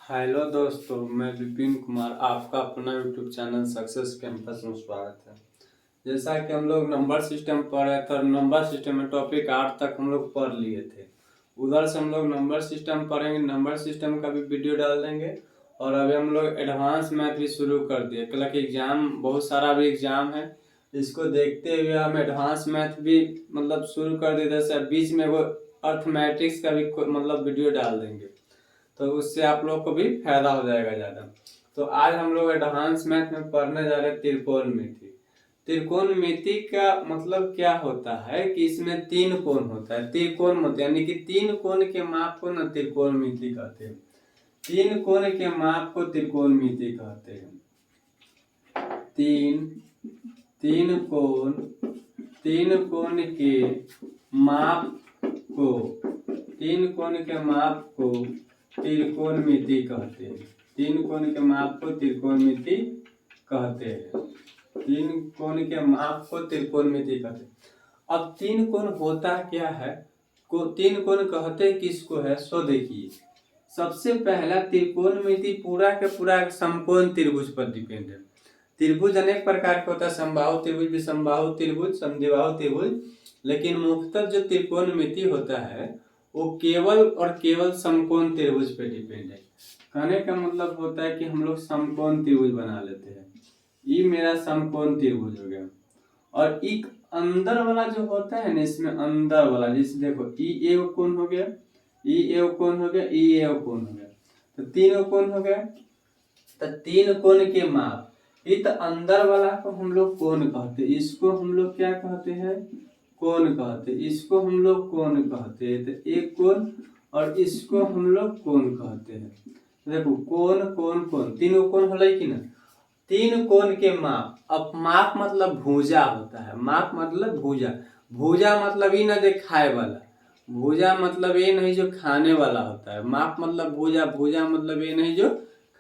Hello दोस्तों, मैं विपिन कुमार आपका अपना यूट्यूब चैनल सक्सेस कैंपस में स्वागत है। जैसा कि हम लोग नंबर सिस्टम पढ़ रहे थे, नंबर सिस्टम में टॉपिक 8 तक हम लोग पढ़ लिए थे। उधर से हम लोग नंबर सिस्टम पढ़ेंगे, नंबर सिस्टम का भी वीडियो डाल देंगे। और अभी हम लोग एडवांस मैथ भी शुरू कर दिए। कल के एग्जाम, बहुत सारा अभी एग्जाम है, इसको देखते हुए हम एडवांस मैथ भी मतलब शुरू कर दिए। जैसे बीच में वो अर्थमेटिक्स का भी मतलब वीडियो डाल देंगे, तो उससे आप लोग को भी फायदा हो जाएगा ज़्यादा। तो आज हम लोग एडवांस मैथ में पढ़ने जा रहे हैं त्रिकोणमिति। त्रिकोणमिति का मतलब क्या होता है कि इसमें तीन कोण होता है। त्रिकोण होते हैं, यानी कि तीन कोण के माप को ना त्रिकोणमिति कहते हैं। तीन कोण के माप को त्रिकोणमिति कहते हैं। तीन तीन कोण के माप को तीन कोण के माप को त्रिकोणमिति कहते हैं। तीन कोण के माप को त्रिकोणमिति कहते हैं। तीन कोण के माप को त्रिकोणमिति कहते हैं। अब तीन कोण होता क्या है, तीन कोण कहते किसको है, सो देखिए। सबसे पहला त्रिकोणमिति पूरा के पूरा समकोण त्रिभुज पर डिपेंड है। त्रिभुज अनेक प्रकार के होता है, समबाहु त्रिभुज, विषमबाहु त्रिभुज, समद्विबाहु त्रिभुज। लेकिन मुख्यतः जो त्रिकोणमिति होता है वो केवल और केवल समकोण त्रिभुज पे डिपेंड है। कहने का मतलब होता है कि हम लोग समकोण त्रिभुज बना लेते हैं। ये मेरा समकोण त्रिभुज हो गया। और एक अंदर वाला जो होता है ना, इसमें अंदर वाला, जैसे देखो ई एव कोण हो गया, ई एव कोण हो गया, ई एव कोण हो गया, तो तीनों कोण हो गया। तो तीन कोण के माप, इत अंदर वाला को हम लोग कोण कहते हैं। इसको हम लोग क्या कहते हैं, कोण कहते हैं। इसको हम लोग कोण कहते हैं। तो एक कोण और इसको हम लोग कोण कहते हैं। देखो कोण कोण कोण, तीनों कोण होले कि ना। तीन कोण के माप, अब माप मतलब भुजा होता है। माप मतलब भुजा। भुजा मतलब ये ना जो खाए वाला, भुजा मतलब ये नहीं जो खाने वाला होता है। माप मतलब भुजा, भुजा मतलब ये नहीं जो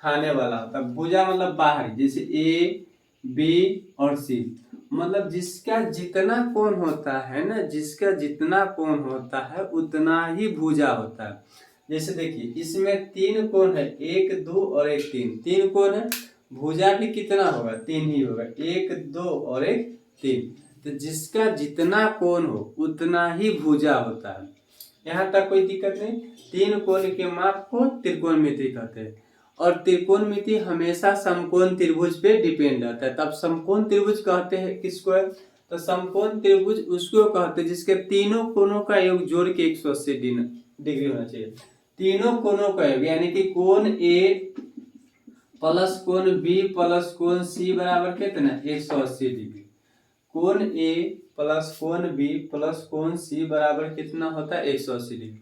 खाने वाला होता है। भुजा मतलब बाहरी, जैसे ए बी और सी, मतलब जिसका जितना कोण होता है ना, जिसका जितना कोण होता है उतना ही भुजा होता है। जैसे देखिए इसमें तीन कोण है, एक दो और एक तीन। तीन कोण है, भुजा भी कितना होगा, तीन ही होगा, एक दो और एक तीन। तो जिसका जितना कोण हो उतना ही भुजा होता है। यहाँ तक कोई दिक्कत नहीं। तीन कोण के माप को त्रिकोणमिति कहते हैं। और त्रिकोणमिति हमेशा समकोण त्रिभुज पे डिपेंड रहता है। तब समकोण त्रिभुज कहते हैं किसको है, तो समकोण त्रिभुज उसको कहते हैं जिसके तीनों कोणों का योग जोड़ के 180 डिग्री होना चाहिए। तीनों कोणों का योग, यानी कि कोण ए प्लस कोण बी प्लस कोण सी बराबर कितना, 180 डिग्री। कोण ए प्लस कोण बी प्लस कोण सी बराबर कितना होता है, 180 डिग्री।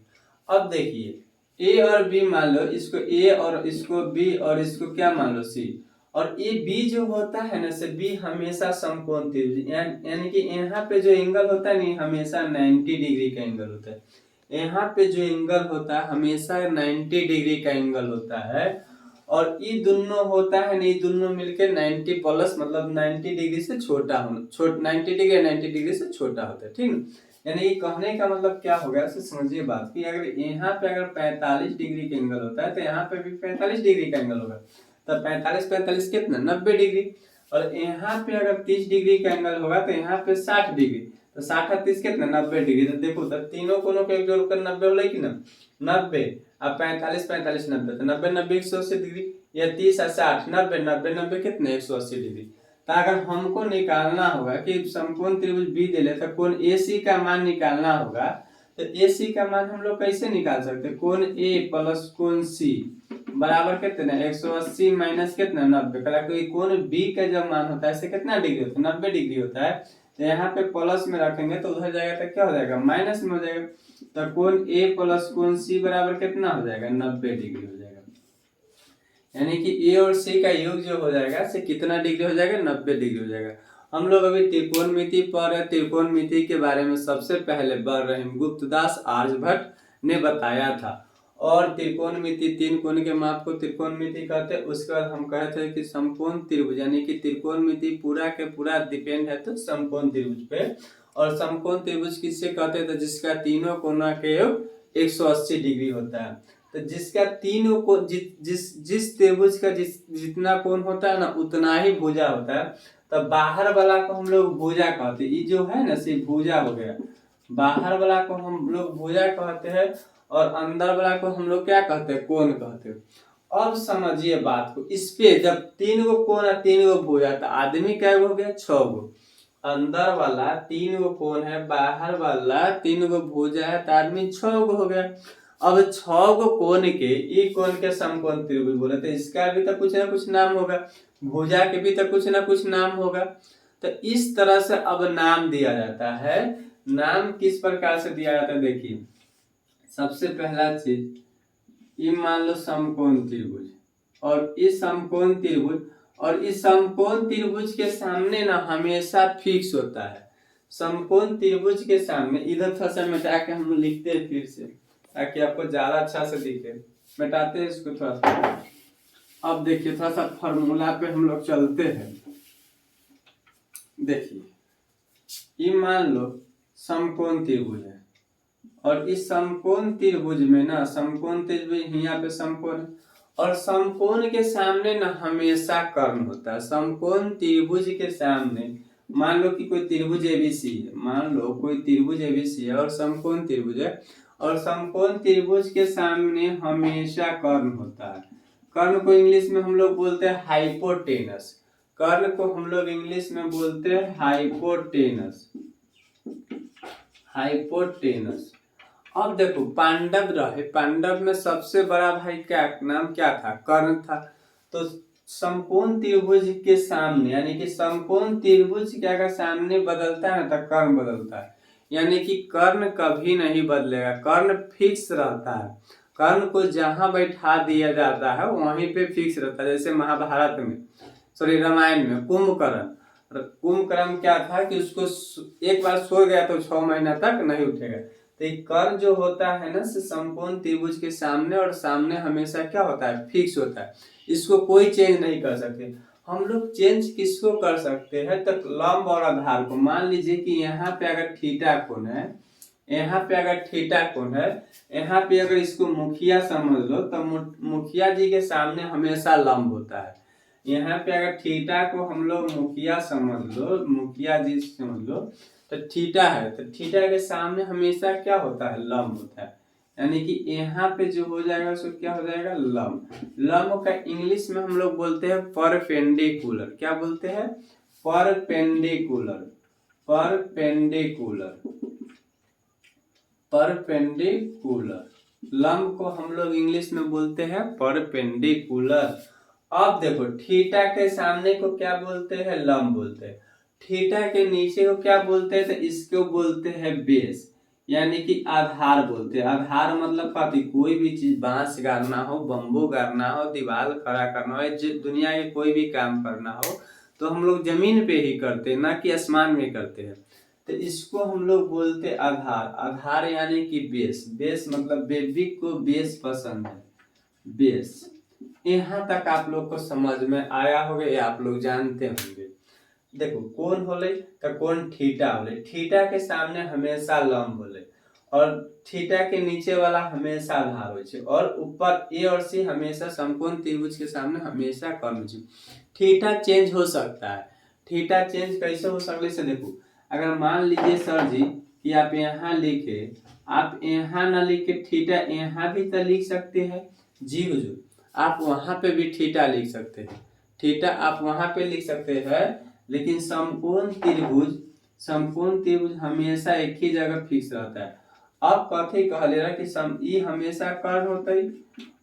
अब देखिए ए और बी मान लो, इसको ए और इसको बी और इसको क्या मान लो, सी। और ए बी जो होता है ना, से बी हमेशा समकोण त्रिभुज, यानी कि यहाँ पे जो एंगल होता है नहीं, हमेशा 90 डिग्री का एंगल होता है। यहाँ पे जो एंगल होता है हमेशा 90 डिग्री का एंगल होता है। और ये दोनों होता है नहीं, दोनों मिलके 90 प्लस मतलब 90 डिग्री से छोटा होना, 90 डिग्री 90 डिग्री से छोटा होता है, ठीक है। यानी कहने का मतलब क्या हो गया, समझिए बात कि अगर यहाँ पे अगर 45 डिग्री का एंगल होता है तो यहाँ पे भी 45 डिग्री का एंगल होगा। तो 45 45 कितना, 90 डिग्री। और यहाँ पे अगर 30 डिग्री का एंगल होगा तो यहाँ पे 60 डिग्री। तो 60 और 30 कितना, 90 डिग्री। तो देखो तो तीनों कोनों के एक जोड़कर 90 हो कि ना, 90। अब 45 45 90, तो 90 90 180 डिग्री। या 30 और 60 90 90 90 कितने, 180 डिग्री। तो अगर हमको निकालना होगा कि समकोण त्रिभुज बी दे ले तो कोण AC का मान निकालना होगा। तो AC का मान हम लोग कैसे निकाल सकते हैं, कोण A प्लस कोण C बराबर कितना, 180 माइनस कितना, 90। कला कोण B का जब मान होता है इससे कितना डिग्री होता है, 90 डिग्री होता है। तो यहाँ पे प्लस में रखेंगे तो उधर जाएगा तो क्या हो जाएगा, माइनस में हो जाएगा। तो कोण A प्लस कोण C बराबर कितना हो जाएगा, 90 डिग्री हो जाएगा। यानी कि ए और सी का योग जो हो जाएगा से कितना डिग्री हो जाएगा, 90 डिग्री हो जाएगा। हम लोग अभी त्रिकोणमिति पढ़ रहे। त्रिकोणमिति के बारे में सबसे पहले ब्रह्म गुप्तदास आर्यभट्ट ने बताया था। और त्रिकोणमिति, तीन कोण के माप को त्रिकोणमिति कहते हैं। उसके बाद हम कहते हैं कि समकोण त्रिभुज, यानी कि त्रिकोणमिति पूरा के पूरा डिपेंड है तो समकोण त्रिभुज पे। और समकोण त्रिभुज किससे कहते हैं, तो जिसका तीनों कोणों के योग 180 डिग्री होता है। तो जिसका तीन कोण जिस त्रिभुज का जितना कोण होता है ना उतना ही भुजा होता है। तो बाहर वाला को हम लोग भुजा कहते हैं। ये जो है ना सिर्फ भुजा हो गया। बाहर वाला को हम लोग भुजा कहते हैं और अंदर वाला को हम लोग क्या कहते हैं, कोण कहते हैं। अब समझिए बात को, इस पे जब 3 गो कोण है 3 गो भुजा, तो आदमी क्या हो गया 6 गो। अंदर वाला 3 गो कोण है, बाहर वाला 3 गो भुजा है, तो आदमी 6 गो हो गया। अब 6 गो कोण के एक कोण के समकोण त्रिभुज बोले तो इसका भी तो कुछ ना कुछ नाम होगा, भुजा के भी तो कुछ ना कुछ नाम होगा। तो इस तरह से अब नाम दिया जाता है। नाम किस प्रकार से दिया जाता है, देखिए सबसे पहला चीज, ये मान लो समकोण त्रिभुज, और इस समकोण त्रिभुज और इस समकोण त्रिभुज के सामने ना हमेशा फिक्स होता है। समकोण त्रिभुज के सामने, इधर थोड़ा सा मिटा के हम लिखते हैं फिर से ताकि आपको ज्यादा अच्छा से दिखे। मिटाते हैं इसको थोड़ा सा। अब देखिए थोड़ा सा फॉर्मूला पे हम लोग चलते हैं। देखिए ये मान लो समकोण त्रिभुज है, और इस समकोण त्रिभुज में ना समकोण त्रिभुज यहाँ पे समकोण, और समकोण के सामने ना हमेशा कर्ण होता है। समकोण त्रिभुज के सामने मान लो कि कोई त्रिभुज एबीसी है, मान लो कोई त्रिभुज एबीसी है और समकोण त्रिभुज है, और समकोण त्रिभुज के सामने हमेशा कर्ण होता है। कर्ण को इंग्लिश में हम लोग बोलते हैं हाइपोटेनस। कर्ण को हम लोग इंग्लिश में बोलते हैं हाइपोटेनस। हाइपोटेनस। अब देखो पांडव रहे, पांडव में सबसे बड़ा भाई क्या नाम क्या था, कर्ण था। तो समकोण त्रिभुज के सामने यानी कि समकोण त्रिभुज क्या का सामने बदलता है तो कर्ण बदलता है, यानी कि कर्ण कभी नहीं बदलेगा, कर्ण फिक्स रहता है। कर्ण को जहां बैठा दिया जाता है वहीं पे फिक्स रहता है। जैसे महाभारत में, सॉरी रामायण में कुंभकर्ण, कुंभकर्ण क्या था कि उसको एक बार सो गया तो 6 महीना तक नहीं उठेगा। तो कर्ण जो होता है ना समकोण त्रिभुज के सामने और सामने हमेशा क्या होता है, फिक्स होता है। इसको कोई चेंज नहीं कर सकते। हम लोग चेंज किसको कर सकते हैं, तो लंब और आधार को। मान लीजिए कि यहाँ पे अगर थीटा कोण है, यहाँ पे अगर थीटा कोण है, यहाँ पे अगर इसको मुखिया समझ लो तो मुखिया जी के सामने हमेशा लंब होता है। यहाँ पे अगर थीटा को हम लोग मुखिया समझ लो, मुखिया जी समझ लो, तो थीटा है, तो थीटा के सामने हमेशा क्या होता है, लंब होता है। यानी कि यहाँ पे जो हो जाएगा उसको क्या हो जाएगा, लंब। लंब का इंग्लिश में हम लोग बोलते हैं परपेंडिकुलर। क्या बोलते हैं, परपेंडिकुलर। परपेंडिकुलर। परपेंडिकुलर। लंब को हम लोग इंग्लिश में बोलते हैं परपेंडिकुलर। अब देखो थीटा के सामने को क्या बोलते हैं, लंब बोलते हैं। थीटा के नीचे को क्या बोलते हैं, तो इसको बोलते हैं बेस, यानी कि आधार बोलते हैं। आधार मतलब पाती, कोई भी चीज बांस गाड़ना हो, बम्बू गाड़ना हो, दीवार खड़ा करना हो, दुनिया के कोई भी काम करना हो तो हम लोग जमीन पे ही करते हैं, ना कि आसमान में करते हैं। तो इसको हम लोग बोलते हैं आधार। आधार यानी कि बेस। बेस मतलब बेबी को बेस पसंद है, बेस। यहाँ तक आप लोग को समझ में आया होगा या आप लोग जानते होंगे। देखो कोण होले तो कोण थीटा होले, थीटा के सामने हमेशा लंब होले, और थीटा के नीचे वाला हमेशा आधार होय छे, और ऊपर ए और सी हमेशा समकोण त्रिभुज के सामने हमेशा कर्ण होय छे। थीटा चेंज हो सकता है। थीटा चेंज कैसे हो सकले से देखो, अगर मान लीजिए सर जी कि आप यहाँ लिखे, आप यहाँ ना लिख के थीटा यहाँ भी तो लिख सकते हैं जी हुजूर। आप वहां पे भी थीटा लिख सकते हैं, थीटा आप वहां पे लिख सकते हैं, लेकिन समकोण त्रिभुज हमेशा एक ही जगह फिक्स रहता है। अब कथी कहले रहा कि ई हमेशा कर्ण होते,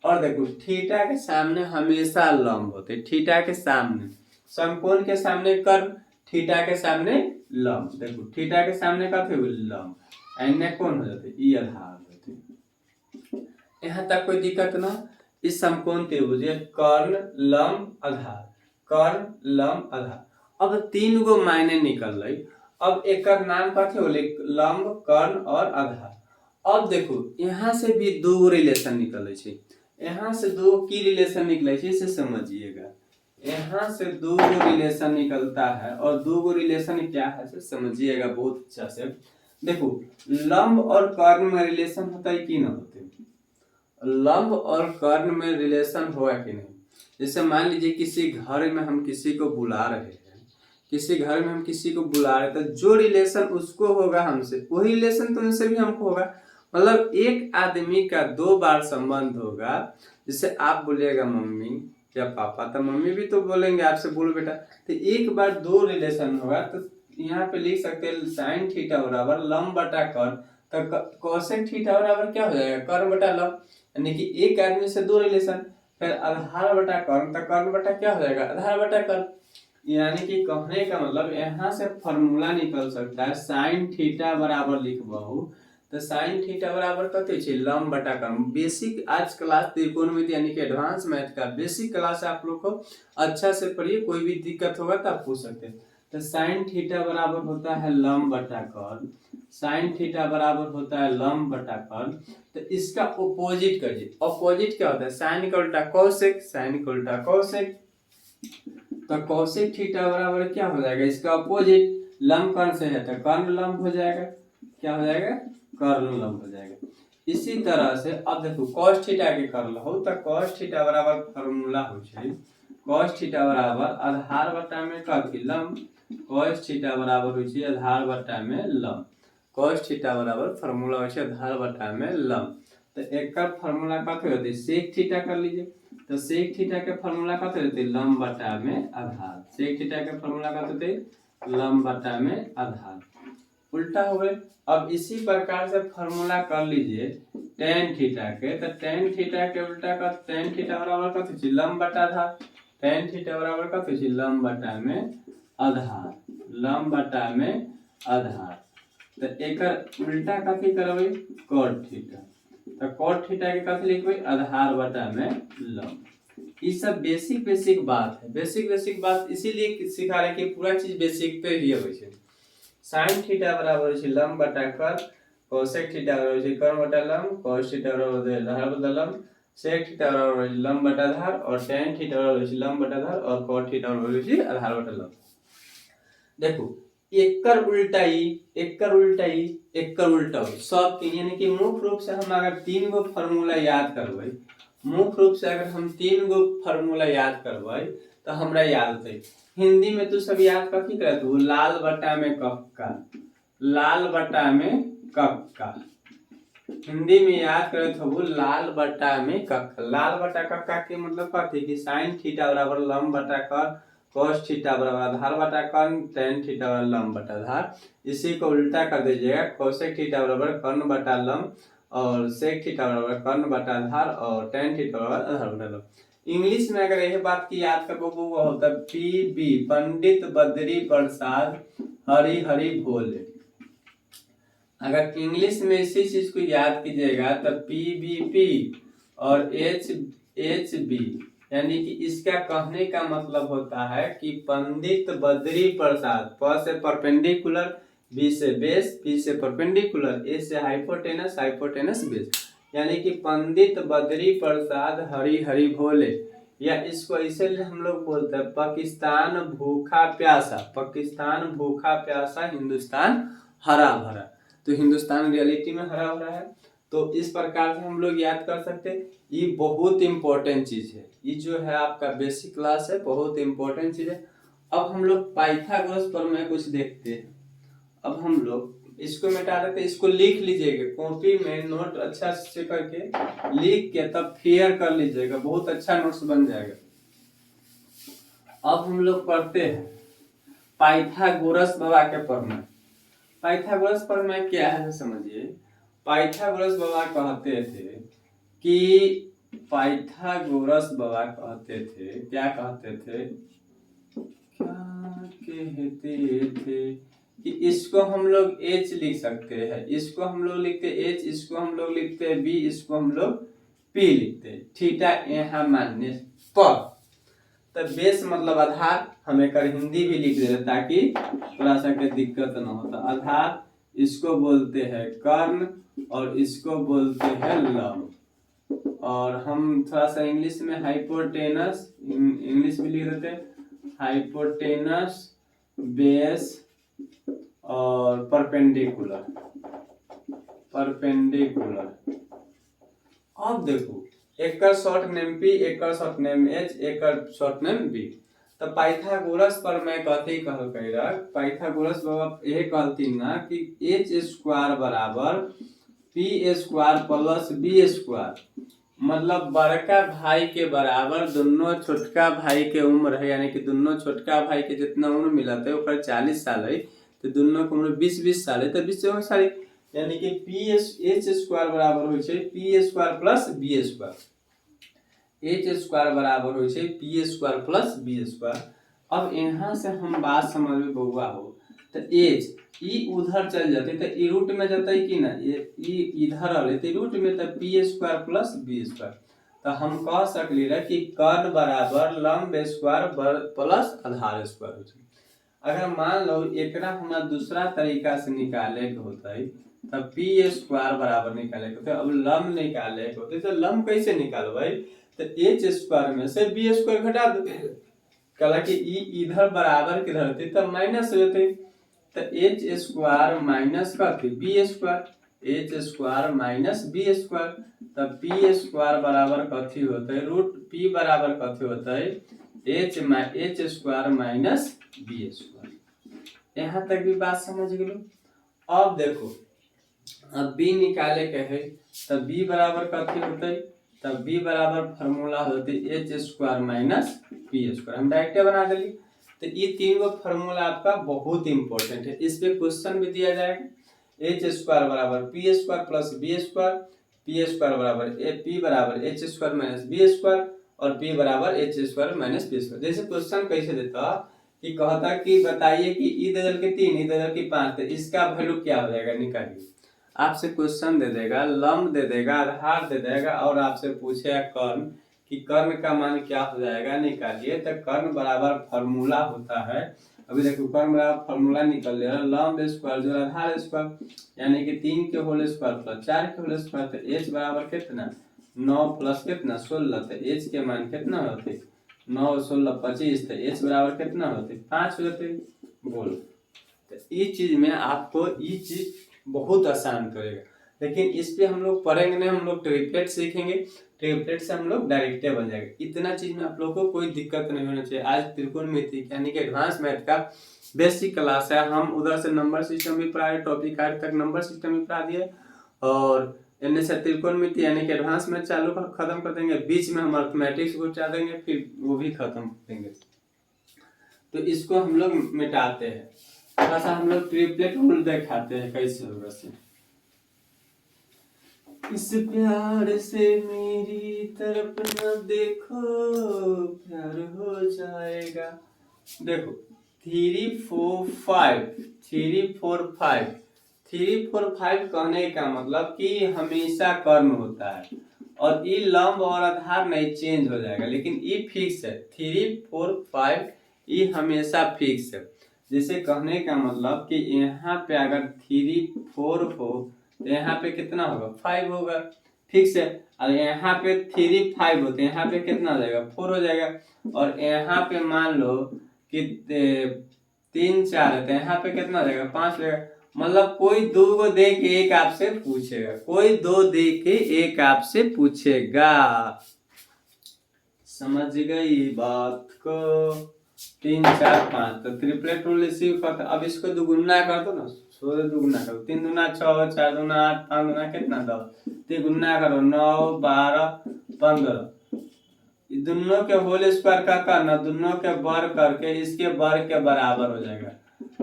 और देखो थीटा के सामने हमेशा लंब होते। थीटा के सामने, समकोण के सामने कर्ण, थीटा के सामने लंब। देखो थीटा के सामने कथी हो, लंब, एने कौन हो जाते, ई आधार होते। यहाँ तक कोई दिक्कत ना। इस समकोण त्रिभुज कर्ण लंब आधार, कर्ण लंब आधार। अब 3 गो मायने निकल रही। अब एक नाम कथी होले, लंब, कर्ण और आधार। अब देखो यहाँ से भी 2 गो रिलेशन निकले छे, यहाँ से 2 की रिलेशन निकले छे से समझिएगा। यहाँ से 2 गो रिलेशन निकलता है, और 2 गो रिलेशन क्या है से समझिएगा बहुत अच्छा से। देखो लंब और कर्ण में रिलेशन होता है कि ना होते, लंब और कर्ण में रिलेशन होगा कि नहीं। जैसे मान लीजिए किसी घर में हम किसी को बुला रहे हैं, किसी घर में हम किसी को बुला रहे हैं, तो जो रिलेशन उसको होगा हमसे, वही रिलेशन तो उनसे भी हमको होगा। मतलब एक आदमी का 2 बार संबंध होगा। जैसे आप बोलिएगा मम्मी या पापा, तो मम्मी भी तो बोलेंगे आपसे बोलो बेटा, तो एक बार 2 रिलेशन होगा। तो यहाँ पे लिख सकते हैं साइन थीटा बराबर लंब बटा कर्ण। तो कोसेक थीटा बराबर क्या हो जाएगा, कर्ण बटा लंब, यानी कि एक आदमी से 2 रिलेशन। फिर आधार बटा कर्ण, तो कर्ण बटा क्या हो जाएगा, आधार बटा कर्ण। यानी कि कहने का मतलब यहाँ से फॉर्मूला निकल सकता है साइन थीटा बराबर लिखबहु, तो साइन थीटा बराबर कते छे लंब बटा कर्ण। बेसिक आज क्लास त्रिकोणमिति यानी कि एडवांस मैथ का बेसिक क्लास आप लोग को अच्छा से पढ़िए, कोई भी दिक्कत होगा तो आप पूछ सकते हैं। तो साइन थीटा बराबर होता है लंब बटा कर्ण, साइन थीटा बराबर होता है लंब बटा कर्ण। तो इसका ऑपोजिट करिए, ऑपोजिट क्या होता है, साइन का उल्टा कोसेक, साइन का उल्टा कोसेक। तो कोसेक थीटा बराबर क्या हो जाएगा, इसका ऑपोजिट, लंब कर्ण से है तो कर्ण लंब हो जाएगा, क्या हो जाएगा, कर्ण लंब हो जाएगा। इसी तरह से अब देखो cos थीटा के कर लो, तो cos थीटा बराबर फार्मूला हो छै cos थीटा बराबर आधार बटा में कथी लंब, cos थीटा बराबर हो छै आधार बटा में लंब, cos थीटा बराबर फार्मूला हो छै आधार बटा में लंब। तो एक का फार्मूला कथी होते, sec थीटा कर लीजिए। तो sec थीटा के फार्मूला कथी होते, लंब बटा में आधार, sec थीटा के फार्मूला कथी होते, लंब बटा में आधार, उल्टा हो गए। अब इसी प्रकार से फार्मूला कर लीजिए tan थीटा के, तो tan थीटा के उल्टा का tan थीटा बराबर कथी छै, लंब बटा आधार, tan थीटा बराबर कथी छै, लंब बटा में आधार, लंब बटा में आधार। तो एकर उल्टा कथी करबै, cot थीटा, तो cot थीटा के कथी लिखबै, आधार बटा में लंब। ये सब बेसिक बेसिक बात है, बेसिक बेसिक बात इसीलिए सिखा रहे कि पूरा चीज बेसिक पे ही होय छै। साइन थीटा बराबर छै लंब बटा कर्ण, कोसेक थीटा बराबर छै कर्ण बटा लंब, cos थीटा बराबर है आधार बटा लंब, sec थीटा बराबर है लंब बटा आधार, और tan थीटा बराबर है लंब बटा आधार, और cot थीटा बराबर है आधार बटा लंब। देखो एकर उल्टा ई, एकर उल्टा ई, एकर उल्टा हो सब, यानी कि मुख्य रूप से हम अगर 3 गो फार्मूला याद करबै, मुख्य रूप से अगर हम 3 गो फार्मूला याद करबै तो हमरा याद होतै। हिंदी में तू सब याद कथी करत हो, लाल बटा में कक्का, लाल बटा में कक्का, हिंदी में याद करत हो लाल बटा में कक्का। लाल बटा कक्का के मतलब कथी कि साइन थीटा बराबर लंब बटा कर्ण, cos थीटा बराबर आधार बटा कर्ण, tan थीटा बराबर लंब बटा आधार। इसी को उल्टा कर दीजिएगा, cosec थीटा बराबर कर्ण बटा लंब, और sec थीटा बराबर कर्ण बटा आधार, और tan थीटा बराबर आधार बटा लंब। इंग्लिश में अगर यह बात की याद करो वो होता है PB, पंडित बद्री प्रसाद हरि हरि भोले। अगर इंग्लिश में इसी चीज को याद कीजिएगा तो PBP और HB, यानी कि इसका कहने का मतलब होता है कि पंडित बद्री प्रसाद, प से परपेंडिकुलर, B से बेस, P से परपेंडिकुलर, A से हाइपोटेनस, हाइपोटेनस बेस, यानी कि पंडित बद्री प्रसाद हरि हरि भोले। या इसको इसे हम लोग बोलते हैं पाकिस्तान भूखा प्यासा, पाकिस्तान भूखा प्यासा, हिंदुस्तान हरा भरा। तो हिंदुस्तान रियलिटी में हरा भरा है। तो इस प्रकार से हम लोग याद कर सकते हैं। ये बहुत इंपॉर्टेंट चीज है, ये जो है आपका बेसिक क्लास है, बहुत इंपॉर्टेंट चीज है। अब हम लोग पाइथागोरस प्रमेय कुछ देखते हैं। अब हम लोग इसको मिटा देते, इसको लिख लीजिएगा कॉपी में, नोट अच्छा से करके लिख के तब फेयर कर लीजिएगा, बहुत अच्छा नोट्स बन जाएगा। अब हम लोग पढ़ते हैं पाइथागोरस बाबा के प्रमेय। पाइथागोरस प्रमेय क्या है समझिए। पाइथागोरस बाबा कहते थे कि, पाइथागोरस बाबा कहते थे, क्या कहते थे, क्या कहते थे कि इसको हम लोग H लिख सकते हैं, इसको हम लोग लिखते H, इसको हम लोग लिखते B, इसको हम लोग P लिखते, थीटा यहाँ मानने पर। तो बेस मतलब आधार, हमें कर हिंदी भी लिख देते ताकि थोड़ा सा के दिक्कत ना होता। आधार इसको बोलते हैं कर्ण, और इसको बोलते हैं लंब, और हम थोड़ा सा इंग्लिश में हाइपोटेनस, इंग्लिश में लिख देते हाइपोटेनस, बेस, और परपेंडिकुलर, परपेंडिकुलर, अब देखो, एक का शॉर्ट नेम P, एक का शॉर्ट नेम H, एक का शॉर्ट नेम B। तो पाइथागोरस पर मैं कथी कहल कह पाइथागोरस बाबा यह कहती ना कि एच स्क्वायर बराबर P square plus B square, मतलब बड़का भाई के बराबर दोनों छोटका भाई के उम्र है, यानी कि दोनों छोटका भाई के जितना उम्र मिला है वो 40 साल है, तो दोनों के उम्र 20-20 साल है, तो 20 साल, यानी कि पी एच स्क्वायर बराबर हो P square plus B square, H square बराबर हो P square plus B square. अब यहाँ से हम बात समझ में बउआ हो, तो एच ई उधर चल जाते तो ई रूट में जाता है कि ना, ये इधर आ लेते रूट में, तो P square plus B square. तो हम कह सकली रहे कि कर्ण बराबर लंब स्क्वायर प्लस आधार स्क्वायर हो। अगर मान लो एकरा हमरा दूसरा तरीका से निकाले के होता है, तब पी स्क्वायर बराबर निकाले के होते, अब लंब निकाले के होते, तो लंब कैसे निकालो भाई, तो एच स्क्वायर में से बी स्क्वायर घटा दो, कला कि इधर बराबर के धरती तब माइनस हो जाते, तो एच स्क्वायर माइनस कथी B square, H square minus B square, तब पी स्क्वायर बराबर कथी होता है रूट पी बराबर कथी होता है H square minus B square. यहाँ तक भी बात समझ गए। अब देखो, अब बी निकाले के है, तब बी बराबर कथी होता है, तब बी बराबर फॉर्मूला होती है H square minus P square, हम डायरेक्ट बना देंगे। तो ये तीन गो फॉर्मूला आपका बहुत इंपॉर्टेंट है, इस पे क्वेश्चन भी दिया जाएगा। एच स्क्वायर बराबर P square plus B square, P square बराबर पी बराबर H square minus B square, और पी बराबर H square minus B square. जैसे क्वेश्चन कैसे देता कि कहता कि बताइए कि ई दे के 3 ई दे के 5, तो इसका वैल्यू क्या हो जाएगा निकालिए। आपसे क्वेश्चन दे देगा, लंब दे देगा, आधार दे देगा, और आपसे पूछेगा कर्ण कि कर्ण का मान क्या हो जाएगा निकालिए। तो कर्ण बराबर फॉर्मूला होता है, अभी देखो कर्ण बराबर फॉर्मूला निकल रहा है लंब स्क्वायर जो आधार स्क्वायर, यानी कि 3 के होल स्क्वायर प्लस 4 के होल स्क्वायर, तो एच बराबर कितना 9 प्लस कितना 16, तो एच के मान कितना होते 9 16 25, तो एच बराबर कितना होते 5 होते। बोलो, तो इस चीज में आपको ये चीज बहुत आसान करेगा, लेकिन इस पे हम लोग पढ़ेंगे नहीं, हम लोग ट्रिपलेट सीखेंगे, ट्रिपलेट से हम लोग डायरेक्ट बन जाएगा। इतना चीज में आप लोगों को कोई दिक्कत नहीं होना चाहिए। आज त्रिकोणमिति यानी कि एडवांस मैथ का बेसिक क्लास है, हम उधर से नंबर सिस्टम भी पढ़ा रहे, टॉपिक 8 तक नंबर सिस्टम भी पढ़ा दिए, और इनमें से त्रिकोणमिति यानी कि एडवांस मैथ चालू खत्म कर देंगे, बीच में हम अर्थमेटिक्स को चाह देंगे, फिर वो भी खत्म कर देंगे। तो इसको हम लोग मिटाते हैं, थोड़ा सा हम लोग ट्रिपलेट रूल दिखाते हैं कैसे होगा से। इस प्यार से मेरी तरफ न देखो, प्यार हो जाएगा। देखो 3 4 5 3 4 5 3 4 5 कहने का मतलब कि हमेशा कर्ण होता है, और ये लंब और आधार नहीं चेंज हो जाएगा, लेकिन ये फिक्स है 3 4 5, ये हमेशा फिक्स है। जैसे कहने का मतलब कि यहाँ पे अगर 3 4 हो तो यहाँ पे कितना होगा 5 होगा, फिक्स है। और यहाँ पे 3 5 होते यहाँ पे कितना हो जाएगा 4 हो जाएगा, और यहाँ पे मान लो कि 3 4 है तो यहाँ पे कितना हो जाएगा 5 हो जाएगा। मतलब कोई दो को दे के एक आपसे पूछेगा, कोई दो दे के एक आपसे पूछेगा, समझ गई बात को। 3 4 5 तो ट्रिपलेट रूल रिसीव करता। अब इसको दुगुना कर दो ना, 16 दुगुना करो, 3 दूना 6, 4 दूना 8, 5 दूना कितना 10, 3 गुना करो 9 12 15, दोनों के होल स्क्वायर का करना, दोनों के वर्ग करके इसके वर्ग के बराबर हो जाएगा।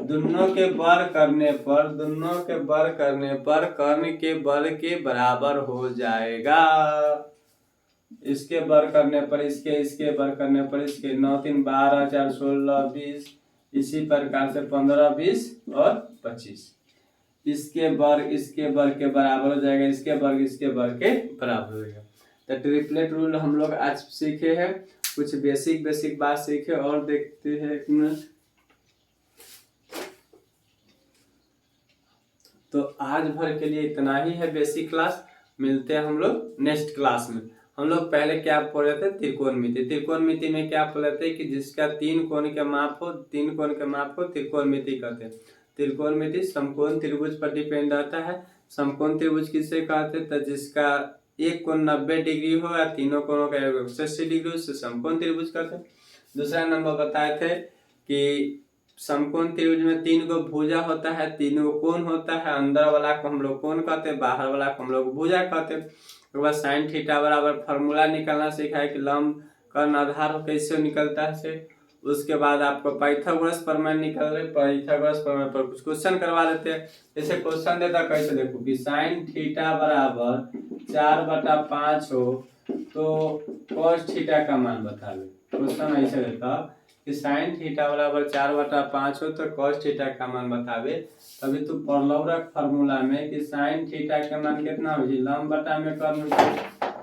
दोनों के वर्ग करने पर, दोनों के वर्ग करने पर कर्ण के वर्ग के बराबर हो जाएगा। इसके वर्ग करने पर इसके वर्ग करने पर इसके 9 3 12 4 16 20, इसी प्रकार से 15 20 और 25, इसके वर्ग के बराबर हो जाएगा, इसके वर्ग के बराबर हो जाएगा। तो ट्रिपलेट रूल हम लोग आज सीखे हैं, कुछ बेसिक बात सीखे, और देखते हैं। तो आज भर के लिए इतना ही है बेसिक क्लास, मिलते हैं हम लोग नेक्स्ट क्लास में। हम लोग पहले क्या पढ़ रहे थे त्रिकोणमिति, त्रिकोणमिति में क्या पढ़ रहे थे कि जिसका 3 कोण के माप हो, 3 कोण के माप को त्रिकोणमिति कहते हैं। त्रिकोणमिति समकोण त्रिभुज पर डिपेंड रहता है। समकोण त्रिभुज किसे कहते हैं, तो जिसका एक कोण 90 डिग्री हो या तीनों कोणों का 180 डिग्री, उससे समकोण त्रिभुज कहते हैं। दूसरा नंबर बताए थे कि समकोण त्रिभुज में 3 गो भुजा होता है, 3 गो कोण होता है, अंदर वाला को हम लोग कोण कहते हैं, बाहर वाला को हम लोग भुजा कहते हैं। उसके बाद साइन थीटा बराबर फॉर्मूला निकालना सीखा है कि लंब कर्ण आधार कैसे निकलता है से। उसके बाद आपको पाइथागोरस प्रमेय निकल रहे, पाइथागोरस प्रमेय पर कुछ क्वेश्चन करवा देते हैं। जैसे क्वेश्चन देता कैसे देखो कि साइन थीटा बराबर 4/5 हो तो cos थीटा का मान बतावे। क्वेश्चन ऐसे देता कि साइन थीटा बराबर 4/5 हो तो cos थीटा का मान बतावे। तभी तू परलौरक फार्मूला में कि साइन थीटा के मान कितना हो लंब बटा में कर्ण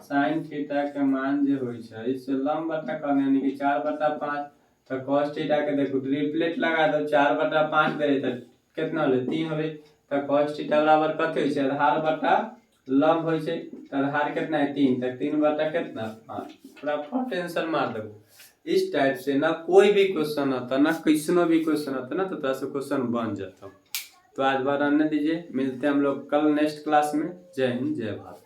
साइन थीटा के मान जो हो इससे लंब बटा कर्ण यानी कि 4/5 तो cos थीटा के देखो ट्रिपलेट लगा दो 4/5 दे तो कितना होले 3 होले तो cos थीटा बराबर कते होय छै आधार बटा लंब होय छै तो आधार कितना है 3 तो 3 बटा कितना 5 थोड़ा टेंशन मार दो। इस टाइप से ना कोई भी क्वेश्चन आता ना किसनो भी क्वेश्चन आता ना तो तरह से क्वेश्चन बन जाता। तो आज बार रहने दीजिए, मिलते हैं हम लोग कल नेक्स्ट क्लास में। जय हिंद जय भारत।